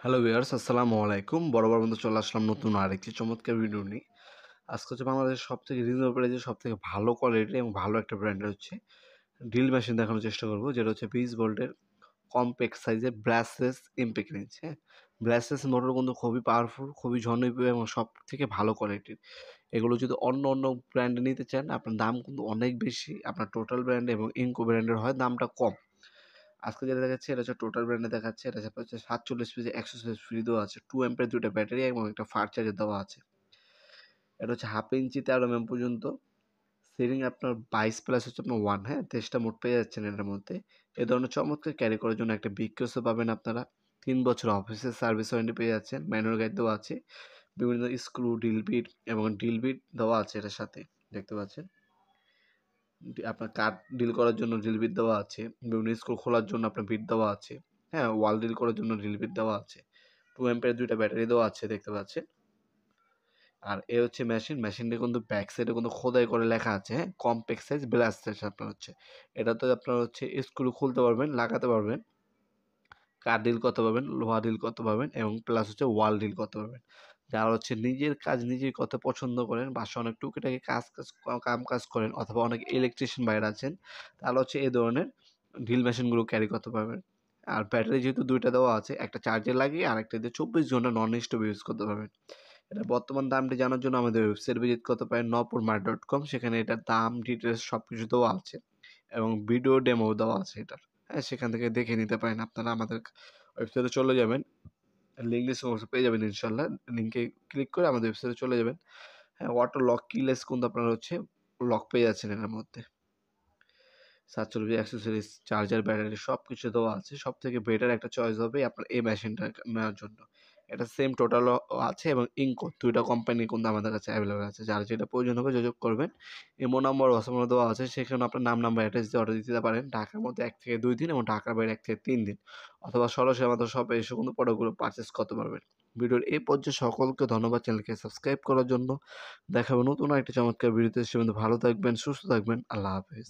Hello viewers, আসসালামু আলাইকুম। বরাবর মতো চলে আসলাম নতুন আরেকটি চমৎকার ভিডিও নিয়ে। আজকে হচ্ছে বাংলাদেশের সবথেকে রিজনেবল প্রাইসে সবথেকে ভালো কোয়ালিটির এবং ভালো একটা ব্র্যান্ডের হচ্ছে ড্রিল মেশিন দেখানোর চেষ্টা করব, যেটা হচ্ছে 20 ভোল্টের কম্প্যাক্ট সাইজের ব্রাসলেস ইমপ্যাক্ট রেঞ্জ। হ্যাঁ, ব্রাসলেস মোটর কিন্তু খুবই পাওয়ারফুল, খুবই জনপ্রিয় এবং সবথেকে ভালো কোয়ালিটির। এগুলো যদি অন্য ব্র্যান্ডে নিতে চান, আপনার দাম কিন্তু অনেক বেশি। আপনার টোটাল ব্র্যান্ড এবং ইনকো ব্র্যান্ডের হয় দামটা কম। আজকে যেটা দেখাচ্ছে এটা হচ্ছে টোটাল ব্র্যান্ডে দেখাচ্ছে। এটা হচ্ছে 47 পিসে 100 ফ্রি দেওয়া আছে। 2 অ্যাম্পের 2টা ব্যাটারি এবং একটা ফাস্ট চার্জার দেওয়া আছে। এটা হচ্ছে 1/2 ইঞ্চি 13 mm পর্যন্ত। সিলিং আপনার 22 প্লাস হচ্ছে আপনার 1, হ্যাঁ? 23টা মোড পেয়ে যাচ্ছেন এটার মধ্যে। এ ধরনের চমৎকার ক্যারি করার জন্য একটা বিগ কেসও পাবেন আপনারা। 3 বছর অফিসের সার্ভিস ওয়ারেন্টি পেয়ে যাচ্ছেন। ম্যানুয়াল গাইড দেওয়া আছে। বিভিন্ন স্ক্রু, ড্রিল বিট এবং ড্রিল বিট দেওয়া আছে এটার সাথে। দেখতে পাচ্ছেন। আপনার কাঠ ডিল করার জন্য ড্রিল বিট দেওয়া আছে। বিভিন্ন স্ক্রু খোলার জন্য আপনার বিট দেওয়া আছে। হ্যাঁ, ওয়াল ড্রিল করার জন্য ড্রিল বিট দেওয়া আছে। 2 অ্যাম্পের 2টা ব্যাটারি দেওয়া আছে, দেখতে পাচ্ছেন। আর এ হচ্ছে মেশিনটা কিন্তু ব্যাক সাইডে কিন্তু খোদাই করে লেখা আছে, হ্যাঁ? কম্প্যাক্ট সাইজ ব্লাস্ট সাইজ আপনার হচ্ছে। এটাতে আপনার হচ্ছে স্ক্রু খুলতে পারবেন, লাগাতে পারবেন। কাঠ ডিল করতে পারবেন, লোহা ডিল করতে পারবেন এবং প্লাস হচ্ছে ওয়াল ডিল করতে পারবেন। যারা হচ্ছে নিজের কাজ নিজেই করতে পছন্দ করেন, বাসায় অনেক টুকিটাকি কাম কাজ করেন অথবা অনেক ইলেকট্রিশিয়ান ভাইরা আছেন, তাহলে হচ্ছে এই ধরনের ড্রিল মেশিনগুলো ক্যারি করতে পারবেন। আর ব্যাটারি যেহেতু 2টা দেওয়া আছে, একটা চার্জে লাগিয়ে আরেকটা দিয়ে 24 ঘন্টা নন স্টপ ইউজ করতে পারবেন। এটার বর্তমান দামটি জানার জন্য আমাদের ওয়েবসাইট ভিজিট করতে পারেন nopurmart.com। সেখানে এটার দাম, ডিটেইলস সবকিছু দেওয়া আছে এবং ভিডিও ডেমো দেওয়া আছে এটার। হ্যাঁ, সেখান থেকে দেখে নিতে পারেন। আপনারা আমাদের ওয়েবসাইটে চলে যাবেন। লিঙ্ক ডিসক্রিপশনে পেয়ে যাবেন ইনশাআল্লাহ। লিঙ্কে ক্লিক করে আমাদের ওয়েবসাইটে চলে যাবেন। হ্যাঁ, অটো লক কিলেস কিন্তু আপনারা হচ্ছে লক পেয়ে যাচ্ছেন এটার মধ্যে। ৪৭ অ্যাক্সেসরিজ, চার্জার, ব্যাটারি সবকিছু দেওয়া আছে। সবথেকে বেটার একটা চয়েস হবে আপনার এই মেশিনটা নেওয়ার জন্য। এটা সেম টোটালও আছে এবং ইনকো ২টা কোম্পানি কিন্তু আমাদের কাছে এভেলেবল আছে। যার যেটা প্রয়োজন হবে যোগাযোগ করবেন। ইমো নাম্বার, হোয়াটসঅ্যাপ নাম্বার দেওয়া আছে। সেখানে আপনার নাম, অ্যাড্রেস দিয়ে অর্ডার দিতে পারেন। ঢাকার মধ্যে ১ থেকে ২ দিন এবং ঢাকার বাইরে ১ থেকে ৩ দিন। অথবা সরাসরি আমাদের শপে এসে কিন্তু প্রোডাক্টগুলো পারচেজ করতে পারবেন। ভিডিওর এই পর্যায়ে সকলকে ধন্যবাদ চ্যানেলকে সাবস্ক্রাইব করার জন্য। দেখা হবে নতুন আরেকটি চমৎকার ভিডিওতে। সে পর্যন্ত ভালো থাকবেন, সুস্থ থাকবেন। আল্লাহ হাফেজ।